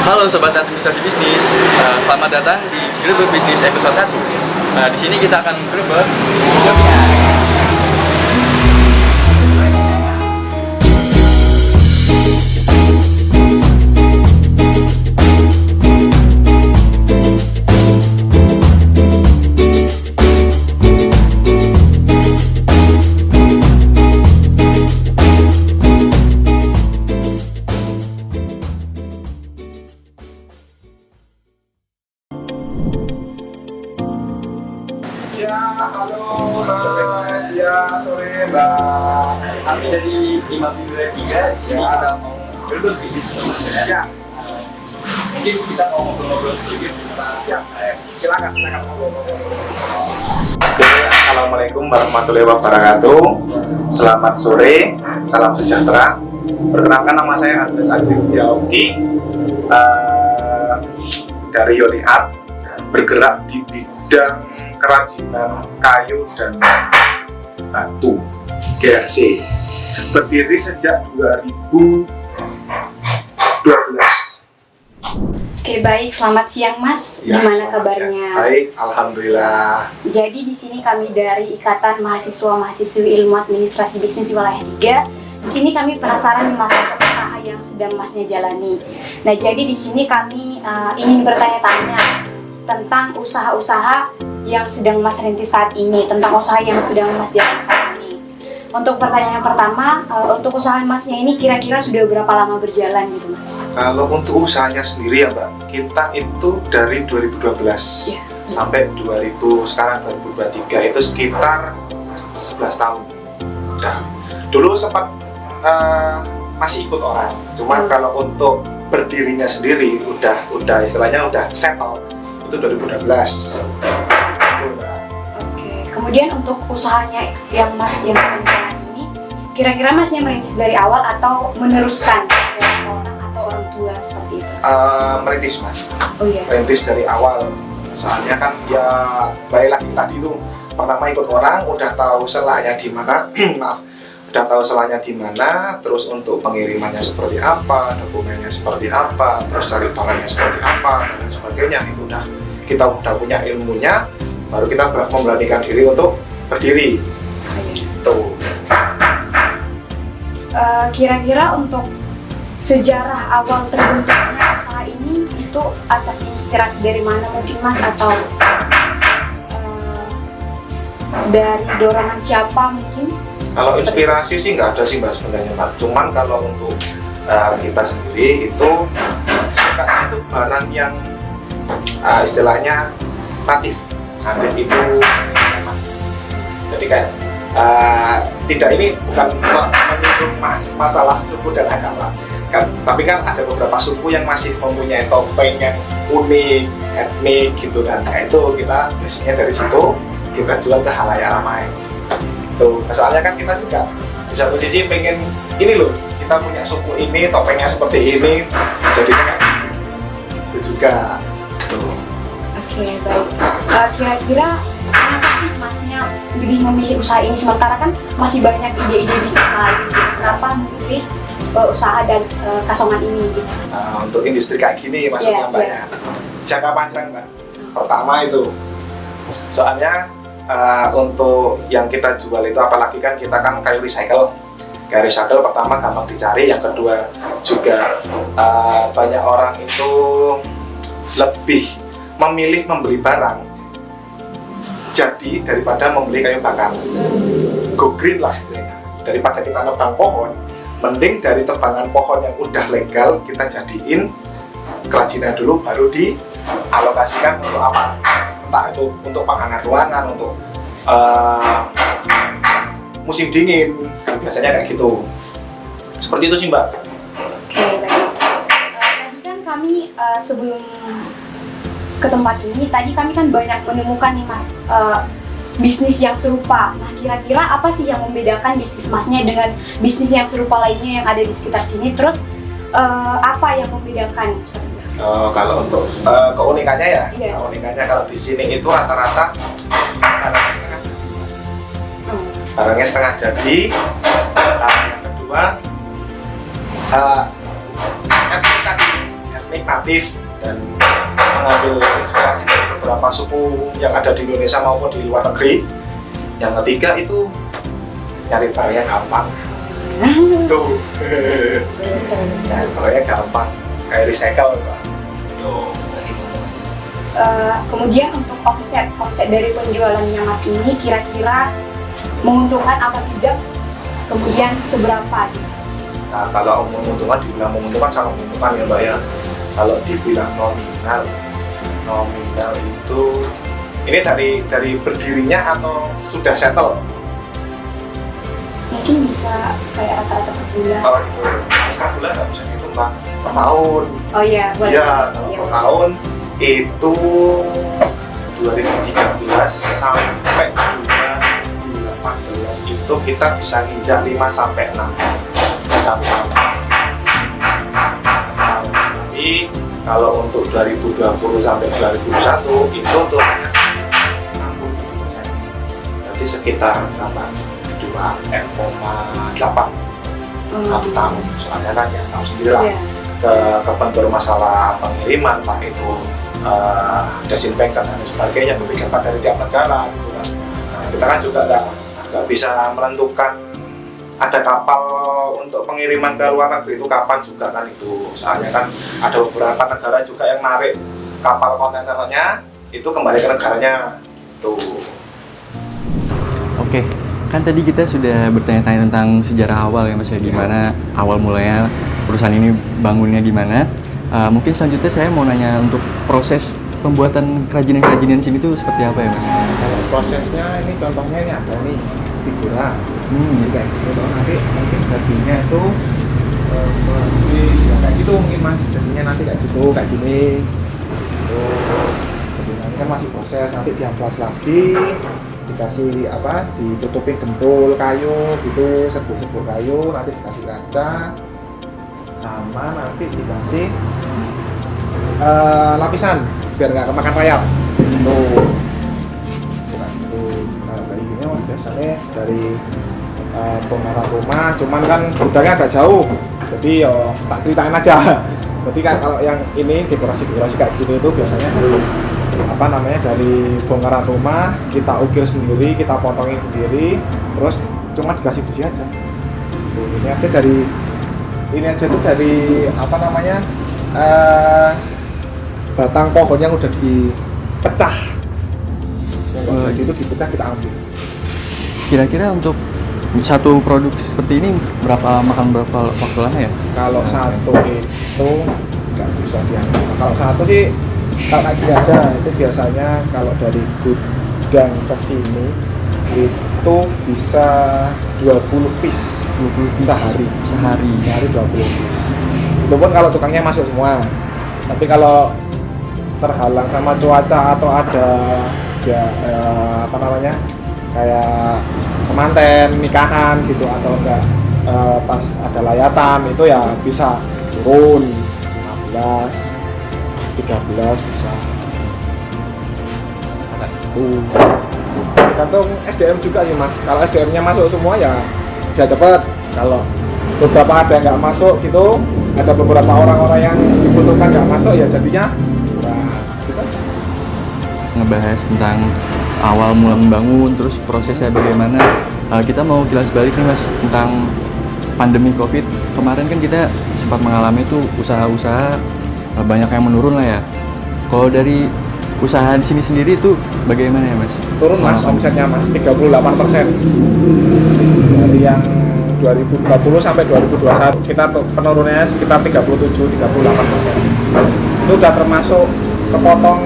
Halo Sobat Administrasi Bisnis, selamat datang di Grebek Bisnis episode 1. Di sini kita akan grebek webinar. Ya, halo Mas. Ya, sore Mbak. Kami dari Imam Bidulaya 3, di sini kita mau grebek bisnis. Ya, Mungkin kita mau ngobrol-ngobrol sedikit tentang silakan ngobrol-ngobrol. Oke, assalamualaikum warahmatullahi wabarakatuh. Selamat sore, salam sejahtera. Perkenalkan, nama saya Andres Agri Yauki dari Yoliat, bergerak di bidang kerajinan kayu dan batu GRC. Berdiri sejak 2012. Oke, baik. Selamat siang, Mas. Ya, Gimana selamat kabarnya? siang. Baik, alhamdulillah. Jadi di sini kami dari Ikatan Mahasiswa-Mahasiswi Ilmu Administrasi Bisnis Wilayah 3. Di sini kami penasaran nih Mas untuk usaha yang sedang Masnya jalani. Nah, jadi di sini kami ingin bertanya-tanya tentang usaha-usaha yang sedang Mas rintis saat ini, tentang usaha yang sedang Mas jalani saat ini. Untuk pertanyaan yang pertama, untuk usaha Masnya ini kira-kira sudah berapa lama berjalan gitu, Mas? Kalau untuk usahanya sendiri ya Mbak, kita itu dari 2012 Ya. sampai sekarang 2023 itu sekitar 11 tahun. Nah, dulu sempat masih ikut orang, cuman kalau untuk berdirinya sendiri udah istilahnya udah settle itu 2012. Itu Mbak. Oke, kemudian untuk usahanya yang Mas yang jalani ini, kira-kira Masnya merintis dari awal atau meneruskan dari orang atau orang tua seperti itu? Merintis Mas. Oh iya. Merintis dari awal, soalnya kan ya balik lagi tadi itu pertama ikut orang udah tahu selanya di mana maaf, udah tahu selanya di mana, terus untuk pengirimannya seperti apa, dokumennya seperti apa, terus cari barangnya seperti apa dan lain sebagainya. Itu kita udah punya ilmunya, baru kita memberanikan diri untuk berdiri. Tuh. Kira-kira untuk sejarah awal terbentuknya usaha ini itu atas inspirasi dari mana mungkin Mas, atau dari dorongan siapa mungkin? Kalau inspirasi sih nggak ada sih Mbak sebenarnya Mbak. Cuman kalau untuk kita sendiri itu suka itu barang yang istilahnya natif itu enak. Jadi kayak tidak, ini bukan menyinggung masalah suku dan agama kan, tapi kan ada beberapa suku yang masih mempunyai topeng yang unik, etnik gitu kan. Nah, itu kita biasanya dari situ kita jual ke halayak ramai. Tuh, soalnya kan kita juga di satu sisi pengen ini loh, kita punya suku ini, topengnya seperti ini, jadinya kayak itu juga. Tuh. Oke, baik. Kira-kira kenapa sih Masnya lebih memilih usaha ini, sementara kan masih banyak ide-ide bisnis lain gitu. Kenapa memilih usaha dan kasongan ini gitu? Untuk industri kayak gini maksudnya Yeah, Mbak ya. Jangka panjang Mbak. Pertama itu, soalnya untuk yang kita jual itu, apalagi kan kita kan kayu recycle. Kayu recycle pertama gampang dicari, yang kedua juga banyak orang itu lebih memilih membeli barang jadi daripada membeli kayu bakar. Go green lah istilahnya. Daripada kita nebang pohon, mending dari tebangan pohon yang udah legal kita jadiin kerajinan dulu, baru dialokasikan untuk apa? Entah itu untuk panganan ruangan, untuk musim dingin, biasanya kayak gitu. Seperti itu sih Mbak. Oke, baik. Tadi kan kami sebelum ke tempat ini, tadi kami kan banyak menemukan nih Mas bisnis yang serupa. Nah, kira-kira apa sih yang membedakan bisnis Masnya dengan bisnis yang serupa lainnya yang ada di sekitar sini? Terus apa yang membedakan seperti itu? Kalau untuk keunikannya ya, Iya. keunikannya kalau di sini itu rata-rata barangnya setengah jadi. Barangnya setengah jadi. Yang kedua, etnik tadi nikmatif dan mengambil inspirasi dari beberapa suku yang ada di Indonesia maupun di luar negeri. Yang ketiga itu nyari barangnya gampang. Tuh, nyari barangnya gampang, kayak recycle soalnya. Tuh. Kemudian untuk omset dari penjualannya Mas ini kira-kira menguntungkan atau tidak? Kemudian seberapa? Nah, kalau menguntungkan, dibilang menguntungkan sangat menguntungkan ya Mbak ya. Kalau dibilang nominal itu ini dari berdirinya atau sudah settle? Mungkin bisa kayak rata-rata per bulan. Kalau gitu, per bulan nggak bisa gitu Mbak, per tahun. Oh iya, boleh. Iya, kalau per tahun itu 2013 sampai 2018 itu kita bisa nginjak 5 sampai 6 satu tahun. Tapi kalau untuk 2020 sampai 2021 itu turunnya 67%. Berarti sekitar berapa? 2,8 satu tahun. Soalnya kan ya tahu sendiri lah. Iya. Kebentur masalah pengiriman, entah itu desinfektan dan sebagainya, kebijakan dari tiap negara gitu kan. Nah, kita kan juga nggak bisa menentukan ada kapal untuk pengiriman ke luar negeri itu kapan juga kan itu. Soalnya kan ada beberapa negara juga yang narik kapal kontainernya itu kembali ke negaranya tuh. Oke, kan tadi kita sudah bertanya-tanya tentang sejarah awal ya Mas ya, gimana awal mulanya perusahaan ini bangunnya gimana. Mungkin selanjutnya saya mau nanya untuk proses pembuatan kerajinan-kerajinan sini tuh seperti apa ya Mas? Kalau prosesnya ini contohnya ini ada nih figura, jadi kayak gitu. Nanti mungkin jadinya itu seperti ya kayak gitu mungkin Mas, jadinya nanti kayak gitu kayak gini. Jadi nanti kan masih proses, nanti diamplas lagi, dikasih apa, ditutupin gempul kayu gitu, serbuk-serbuk kayu, nanti dikasih kaca, sama nanti dikasih lapisan biar nggak kemakan rayap tuh. Bukan itu. Nah, kayak gini Mas, biasanya dari bongkaran rumah, cuman kan gudangnya agak jauh, jadi yo tak ceritain aja. Berarti kan kalau yang ini dekorasi kayak gini itu biasanya dari apa namanya, dari bongkaran rumah kita ukir sendiri, kita potongin sendiri, terus cuma dikasih besi aja. Tuh, ini aja tuh dari apa namanya, batang pohon yang udah dipecah. Yang jadi itu dipecah kita ambil. Kira-kira untuk satu produk seperti ini makan berapa waktu lama ya? Kalau satu itu nggak bisa diambil. Kalau satu sih kalau kayak gini aja, itu biasanya kalau dari gudang ke sini itu bisa 20 piece sehari 20 piece. Itu pun kalau tukangnya masuk semua. Tapi kalau terhalang sama cuaca atau ada ya apa namanya, kayak kemanten, nikahan gitu, atau enggak pas ada layatan, itu ya bisa turun 15, 13 bisa. Itu tergantung SDM juga sih Mas. Kalau SDM-nya masuk semua ya bisa cepet. Kalau beberapa ada yang nggak masuk gitu, ada beberapa orang-orang yang dibutuhkan nggak masuk, ya jadinya gitu. Ngebahas tentang awal mula membangun, terus prosesnya bagaimana. Kita mau jelas balik nih Mas tentang pandemi COVID kemarin. Kan kita sempat mengalami tuh usaha-usaha banyak yang menurun lah ya. Kalau dari usaha di sini sendiri itu bagaimana ya Mas? Turun Mas, omsetnya Mas 38%. Dari yang 2020 sampai 2021 kita penurunannya sekitar 37-38%. Itu udah termasuk kepotong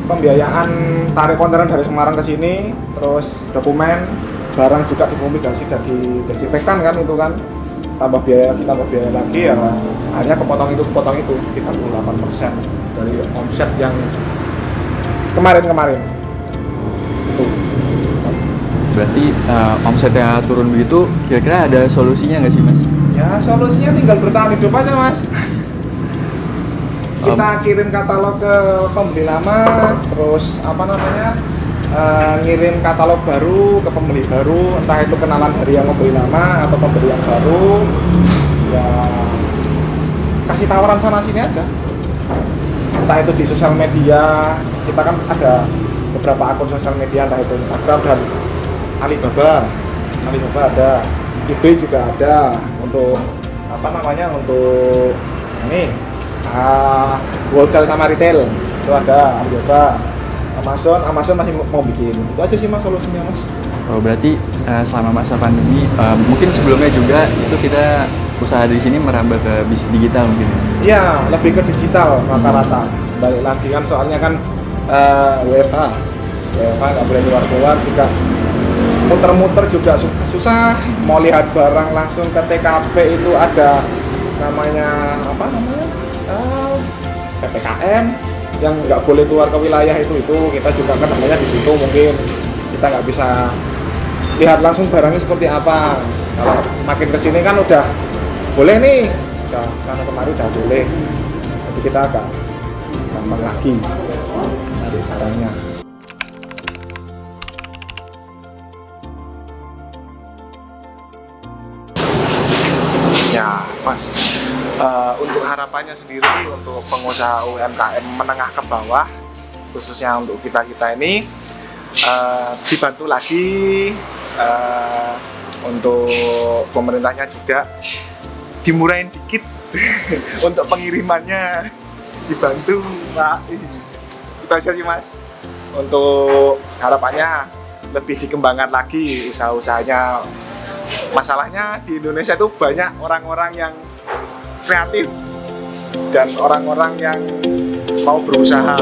pembiayaan tarik kontainer dari Semarang ke sini, terus dokumen, barang juga difumigasi dan didesinfektan kan, itu kan tambah biaya lagi ya, akhirnya kepotong itu 38% dari omset yang kemarin itu. Berarti omsetnya turun begitu, kira-kira ada solusinya nggak sih Mas? Ya solusinya tinggal bertahan hidup aja Mas. Kita kirim katalog ke pembeli lama, terus apa namanya, ngirim katalog baru ke pembeli baru, entah itu kenalan dari yang membeli lama atau pembeli yang baru. Ya kasih tawaran sana sini aja, entah itu di sosial media. Kita kan ada beberapa akun sosial media, entah itu Instagram dan Alibaba ada, eBay juga ada untuk untuk ini wholesale sama retail itu ada. Alibaba, Amazon masih mau bikin. Itu aja sih Mas solusinya Mas. Oh, berarti selama masa pandemi mungkin sebelumnya juga itu kita usaha di sini merambah ke bisnis digital mungkin. Iya, lebih ke digital rata-rata. Balik lagi kan soalnya kan WFH nggak boleh keluar juga, muter-muter juga susah. Mau lihat barang langsung ke TKP itu ada namanya PPKM yang nggak boleh keluar ke wilayah itu kita juga kan namanya di situ, mungkin kita nggak bisa lihat langsung barangnya seperti apa. Kalau makin kesini kan udah boleh nih, udah sana kemari udah boleh, jadi kita agak gampang lagi cari barangnya. Ya Mas, untuk harapannya sendiri sih untuk pengusaha UMKM menengah ke bawah, khususnya untuk kita ini dibantu lagi, untuk pemerintahnya juga dimurahin dikit untuk pengirimannya, dibantu Pak. Itu aja sih Mas. Untuk harapannya lebih dikembangkan lagi usaha-usahanya. Masalahnya di Indonesia itu banyak orang-orang yang kreatif dan orang-orang yang mau berusaha.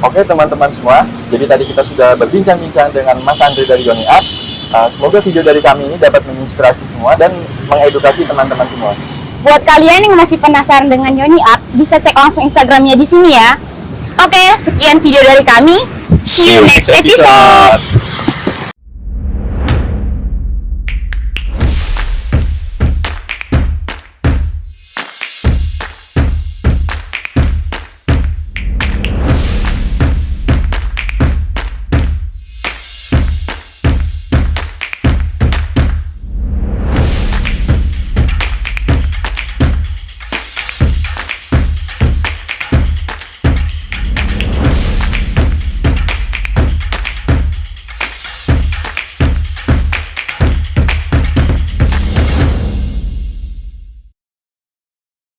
Oke teman-teman semua, jadi tadi kita sudah berbincang-bincang dengan Mas Andri dari Yoni Arts. Semoga video dari kami ini dapat menginspirasi semua dan mengedukasi teman-teman semua. Buat kalian yang masih penasaran dengan Yoni Arts, bisa cek langsung Instagramnya di sini ya. Oke, sekian video dari kami. See you next episode.